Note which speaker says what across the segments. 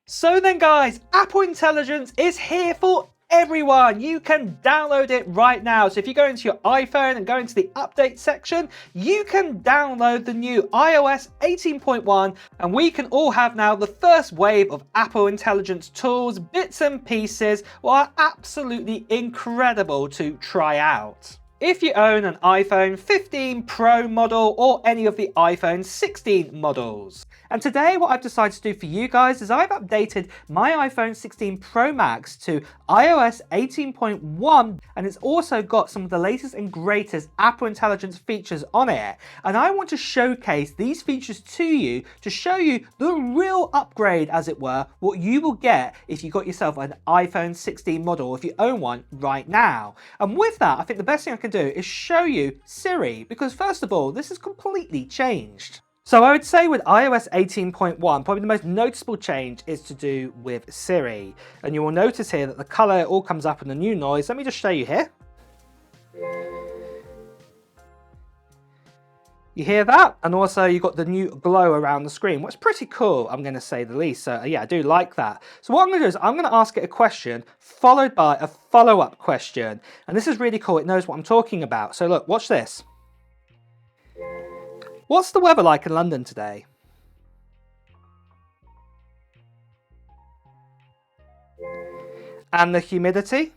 Speaker 1: So then guys, Apple Intelligence is here for everyone. You can download it right now. So if you go into your iPhone and go into the update section, you can download the new iOS 18.1 and we can all have now the first wave of Apple Intelligence tools, bits and pieces, what are absolutely incredible to try out. If you own an iPhone 15 Pro model or any of the iPhone 16 models. And today what I've decided to do for you guys is I've updated my iPhone 16 Pro Max to iOS 18.1 and it's also got some of the latest and greatest Apple Intelligence features on it. And I want to showcase these features to you to show you the real upgrade, as it were, what you will get if you got yourself an iPhone 16 model, if you own one right now. And with that, I think the best thing I can do is show you Siri, because first of all, this has completely changed. So I would say with iOS 18.1, probably the most noticeable change is to do with Siri. And you will notice here that the color all comes up in the new noise. Let me just show you here. You hear that? And also you've got the new glow around the screen, what's pretty cool, I'm going to say the least. So yeah, I do like that. So what I'm going to do is I'm going to ask it a question followed by a follow-up question. And this is really cool. It knows what I'm talking about. So look, watch this. What's the weather like in London today? And the humidity?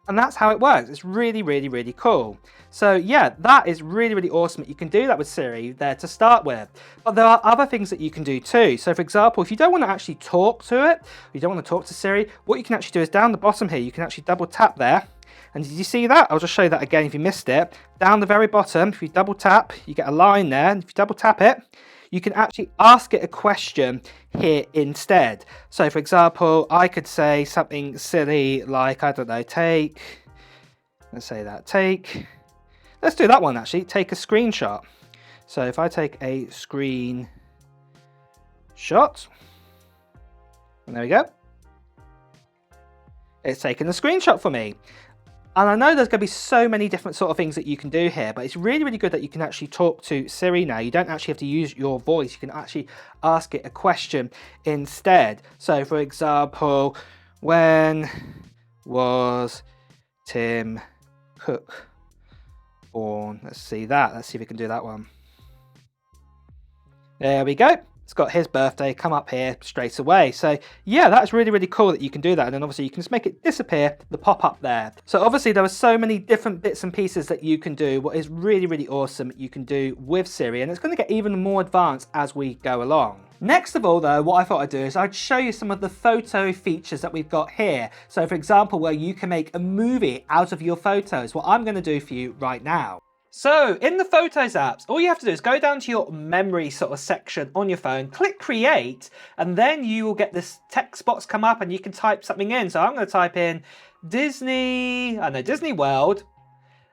Speaker 1: And that's how it works. It's really, really, really cool. So yeah, that is really, really awesome. You can do that with Siri there to start with. But there are other things that you can do too. So for example, if you don't want to actually talk to it, you don't want to talk to Siri, what you can actually do is down the bottom here, you can actually double tap there. And did you see that? I'll just show you that again if you missed it. Down the very bottom, if you double tap, you get a line there. And if you double tap it, you can actually ask it a question here instead. So for example, I could say something silly like, I don't know, let's do that one actually, take a screenshot. So if I take a screenshot, and there we go. It's taken a screenshot for me. And I know there's going to be so many different sort of things that you can do here, but it's really, really good that you can actually talk to Siri now. You don't actually have to use your voice. You can actually ask it a question instead. So for example, when was Tim Cook born? Let's see that. Let's see if we can do that one. There we go. It's got his birthday come up here straight away. So yeah, that's really, really cool that you can do that. And then obviously you can just make it disappear, the pop-up there. So obviously there are so many different bits and pieces that you can do. What is really, really awesome you can do with Siri, and it's going to get even more advanced as we go along. Next of all though, what I thought I'd do is I'd show you some of the photo features that we've got here. So for example, where you can make a movie out of your photos, what I'm going to do for you right now. So in the Photos apps, all you have to do is go down to your memory sort of section on your phone, click create, and then you will get this text box come up and you can type something in. So I'm going to type in Disney World.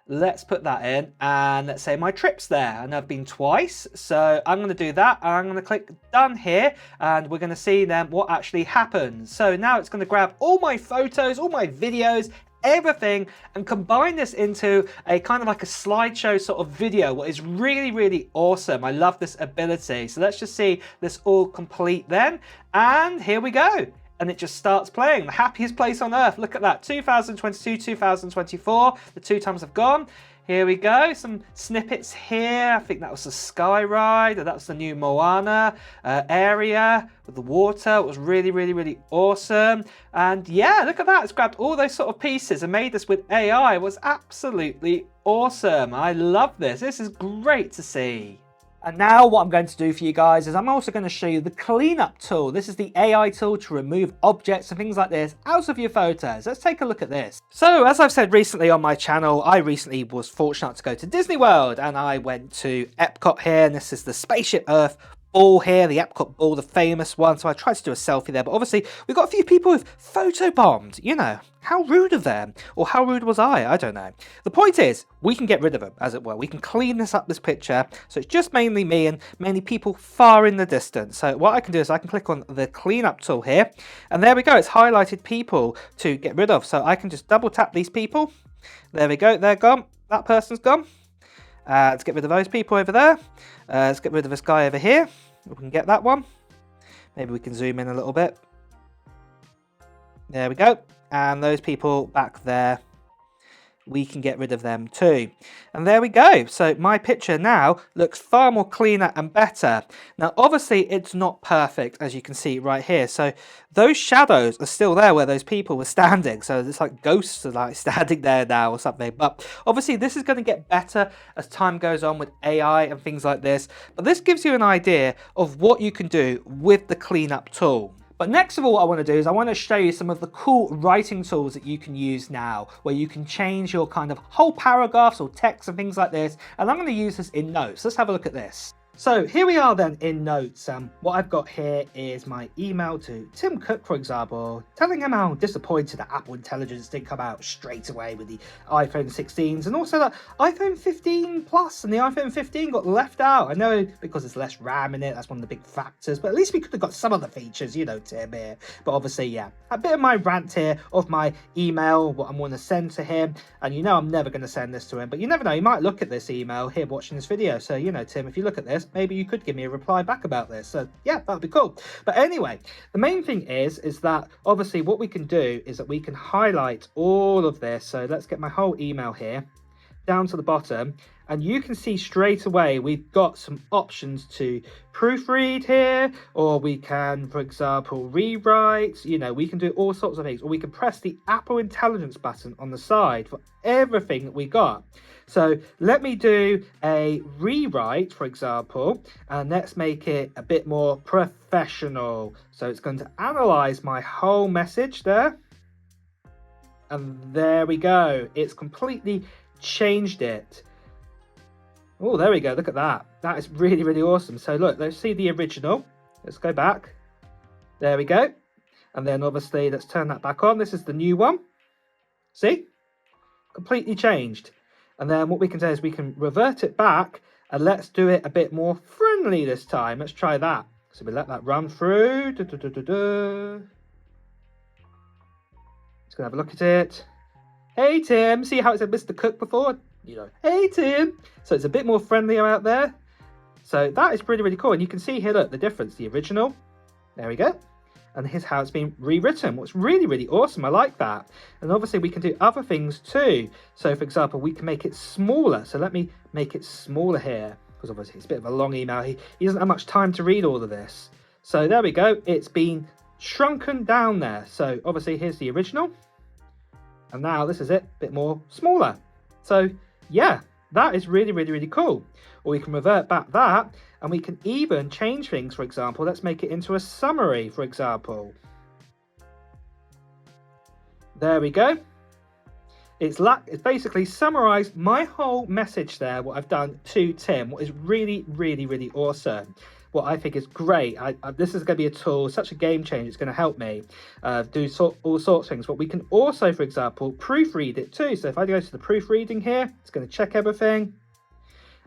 Speaker 1: Let's put that in and let's say my trip's there, and I've been twice. So I'm going to do that and I'm going to click done here and we're going to see then what actually happens. So now it's going to grab all my photos, all my videos, everything, and combine this into a kind of like a slideshow sort of video, what is really, really awesome. I love this ability. So let's just see this all complete then. And here we go. And it just starts playing. The happiest place on earth. Look at that. 2022, 2024. The 2 times have gone. Here we go, some snippets here. I think that was the Sky Ride, that was the new Moana area with the water. It was really, really, really awesome. And yeah, look at that. It's grabbed all those sort of pieces and made this with AI. It was absolutely awesome. I love this. This is great to see. And now what I'm going to do for you guys is I'm also going to show you the cleanup tool. This is the AI tool to remove objects and things like this out of your photos. Let's take a look at this. So as I've said recently on my channel, I recently was fortunate to go to Disney World and I went to Epcot here, and this is the Spaceship Earth ball here, the Epcot ball, the famous one. So I tried to do a selfie there, but obviously we've got a few people who've photobombed. You know, how rude of them, or how rude was I don't know. The point is, we can get rid of them, as it were. We can clean this up, this picture. So it's just mainly me and mainly people far in the distance. So what I can do is I can click on the cleanup tool here, and there we go. It's highlighted people to get rid of. So I can just double tap these people. There we go, they're gone. That person's gone. Let's get rid of those people over there. Let's get rid of this guy over here. We can get that one. Maybe we can zoom in a little bit. There we go. And those people back there, we can get rid of them too. And there we go. So my picture now looks far more cleaner and better. Now, obviously, it's not perfect, as you can see right here. So those shadows are still there where those people were standing. So it's like ghosts are like standing there now or something. But obviously, this is going to get better as time goes on with AI and things like this. But this gives you an idea of what you can do with the cleanup tool. But next of all, what I want to do is I want to show you some of the cool writing tools that you can use now, where you can change your kind of whole paragraphs or text and things like this. And I'm going to use this in Notes. Let's have a look at this. So here we are then in Notes. What I've got here is my email to Tim Cook, for example, telling him how disappointed that Apple Intelligence didn't come out straight away with the iPhone 16s, and also that iPhone 15 Plus and the iPhone 15 got left out. I know because there's less RAM in it, that's one of the big factors, but at least we could have got some of the features, you know, Tim here. But obviously, yeah, a bit of my rant here of my email, what I'm going to send to him, and you know I'm never going to send this to him, but you never know, he might look at this email here watching this video. So, you know, Tim, if you look at this, maybe you could give me a reply back about this. So yeah, that'd be cool. But anyway, the main thing is that obviously what we can do is that we can highlight all of this. So let's get my whole email here down to the bottom, and you can see straight away we've got some options to proofread here, or we can, for example, rewrite. You know, we can do all sorts of things, or we can press the Apple Intelligence button on the side for everything that we got. So let me do a rewrite, for example, and let's make it a bit more professional. So it's going to analyze my whole message there. And there we go. It's completely changed it. Oh, there we go. Look at that. That is really, really awesome. So look, let's see the original. Let's go back. There we go. And then obviously, let's turn that back on. This is the new one. See? Completely changed. And then what we can do is we can revert it back, and let's do it a bit more friendly this time. Let's try that. So we let that run through. Let's go have a look at it. Hey, Tim. See how it said Mr. Cook before? You know, hey, Tim. So it's a bit more friendlier out there. So that is really, really cool. And you can see here, look, the difference. The original. There we go. And here's how it's been rewritten. What's really, really awesome. I like that. And obviously we can do other things too. So for example, we can make it smaller. So let me make it smaller here, because obviously it's a bit of a long email. He doesn't have much time to read all of this. So there we go. It's been shrunken down there. So obviously here's the original. And now this is it, a bit more smaller. So yeah, that is really, really, really cool. Or we can revert back that, and we can even change things. For example, let's make it into a summary, for example. There we go. It's basically summarized my whole message there, what I've done to Tim, what is really, really, really awesome. What I think is great. This is going to be a tool, such a game changer. It's going to help me do all sorts of things. But we can also, for example, proofread it too. So if I go to the proofreading here, it's going to check everything.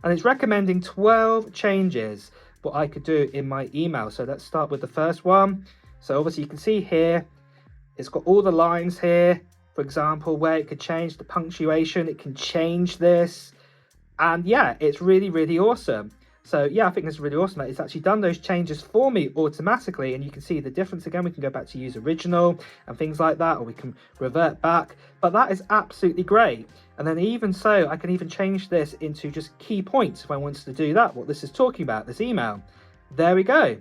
Speaker 1: And it's recommending 12 changes, what I could do in my email. So let's start with the first one. So obviously you can see here, it's got all the lines here, for example, where it could change the punctuation. It can change this. And yeah, it's really, really awesome. So yeah, I think this is really awesome that it's actually done those changes for me automatically, and you can see the difference again. We can go back to use original and things like that, or we can revert back, but that is absolutely great. And then even so, I can even change this into just key points if I wanted to do that, what this is talking about, this email. There we go.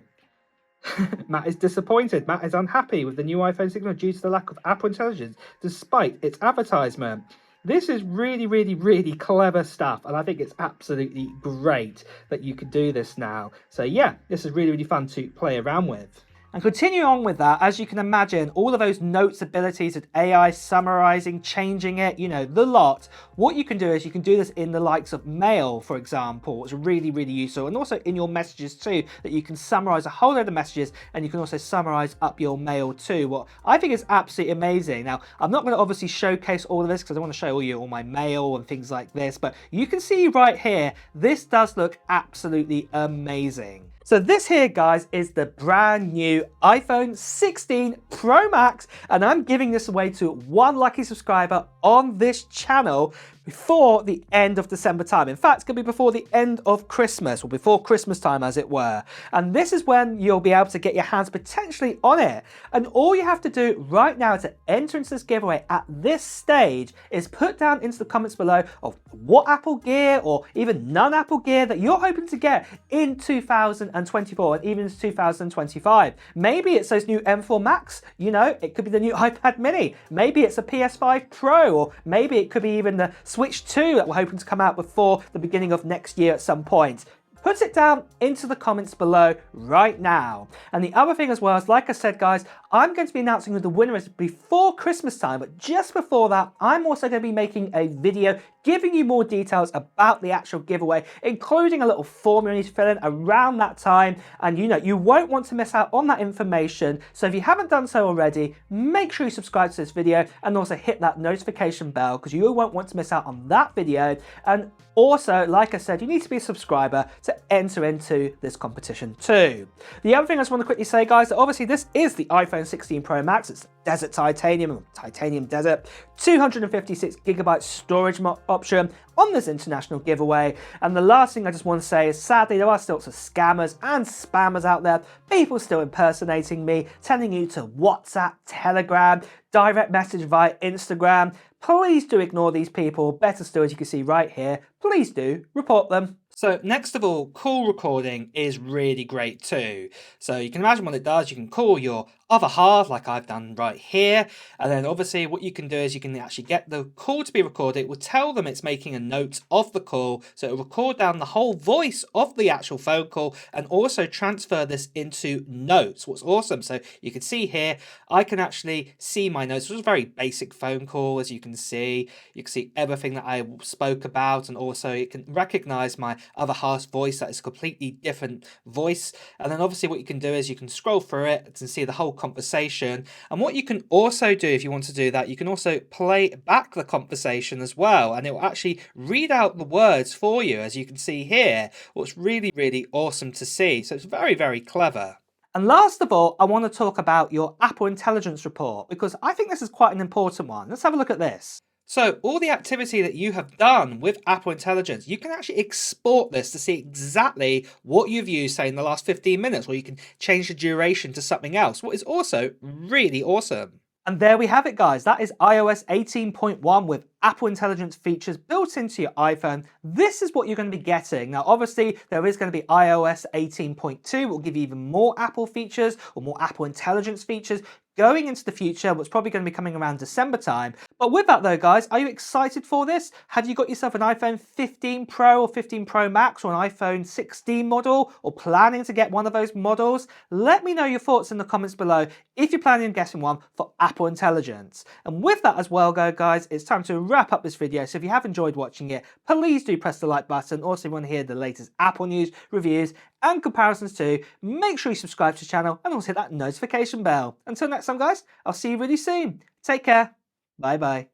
Speaker 1: Matt is disappointed. Matt is unhappy with the new iPhone 16 due to the lack of Apple Intelligence despite its advertisement. This is really, really, really clever stuff, and I think it's absolutely great that you can do this now. So yeah, this is really, really fun to play around with. And continuing on with that, as you can imagine, all of those notes abilities with AI summarizing, changing it, you know, the lot. What you can do is you can do this in the likes of mail, for example. It's really, really useful. And also in your messages too, that you can summarize a whole load of messages, and you can also summarize up your mail too. What I think is absolutely amazing. Now, I'm not going to obviously showcase all of this because I don't want to show you all my mail and things like this, but you can see right here, this does look absolutely amazing. So this here, guys, is the brand new iPhone 16 Pro Max, and I'm giving this away to one lucky subscriber on this channel. before the end of December time. In fact, it's going to be before the end of Christmas, or before Christmas time as it were. And this is when you'll be able to get your hands potentially on it. And all you have to do right now to enter into this giveaway at this stage is put down into the comments below of what Apple gear or even non-Apple gear that you're hoping to get in 2024 and even into 2025. Maybe it's those new M4 Max, you know, it could be the new iPad mini, maybe it's a PS5 Pro, or maybe it could be even the Switch 2 that we're hoping to come out before the beginning of next year at some point. Put it down into the comments below right now. And the other thing as well is, like I said guys, I'm going to be announcing who the winner is before Christmas time, but just before that, I'm also going to be making a video giving you more details about the actual giveaway, including a little form you need to fill in around that time. And you know, you won't want to miss out on that information. So if you haven't done so already, make sure you subscribe to this video and also hit that notification bell, because you won't want to miss out on that video. And also, like I said, you need to be a subscriber to enter into this competition too. The other thing I just want to quickly say, guys, that obviously this is the iPhone 16 Pro Max. It's Desert Titanium, Titanium Desert, 256GB storage option on this international giveaway. And the last thing I just want to say is, sadly, there are still lots of scammers and spammers out there, people still impersonating me, telling you to WhatsApp, Telegram, direct message via Instagram. Please do ignore these people. Better still, as you can see right here, please do report them. So next of all, call recording is really great too. So you can imagine what it does. You can call your other half like I've done right here. And then obviously what you can do is you can actually get the call to be recorded. It will tell them it's making a note of the call. So it will record down the whole voice of the actual phone call and also transfer this into notes. What's awesome. So you can see here, I can actually see my notes. It was a very basic phone call, as you can see. You can see everything that I spoke about, and also it can recognize my other half's voice. That is a completely different voice. And then obviously what you can do is you can scroll through it and see the whole conversation. And what you can also do, if you want to do that, you can also play back the conversation as well, and it will actually read out the words for you, as you can see here. What's really, really awesome to see. So it's very, very clever. And last of all, I want to talk about your Apple Intelligence report, because I think this is quite an important one. Let's have a look at this. So all the activity that you have done with Apple Intelligence, you can actually export this to see exactly what you've used, say, in the last 15 minutes, or you can change the duration to something else, what is also really awesome. And there we have it, guys. That is iOS 18.1 with Apple Intelligence features built into your iPhone. This is what you're going to be getting. Now, obviously, there is going to be iOS 18.2, will give you even more Apple features or more Apple Intelligence features going into the future, what's probably going to be coming around December time. But with that though, guys, are you excited for this? Have you got yourself an iPhone 15 Pro or 15 Pro Max or an iPhone 16 model, or planning to get one of those models? Let me know your thoughts in the comments below if you're planning on getting one for Apple Intelligence. And with that as well, guys, it's time to wrap up this video. So if you have enjoyed watching it, please do press the like button. Also, if you want to hear the latest Apple news, reviews, and comparisons too, make sure you subscribe to the channel and also hit that notification bell. Until next time, guys, I'll see you really soon. Take care. Bye bye.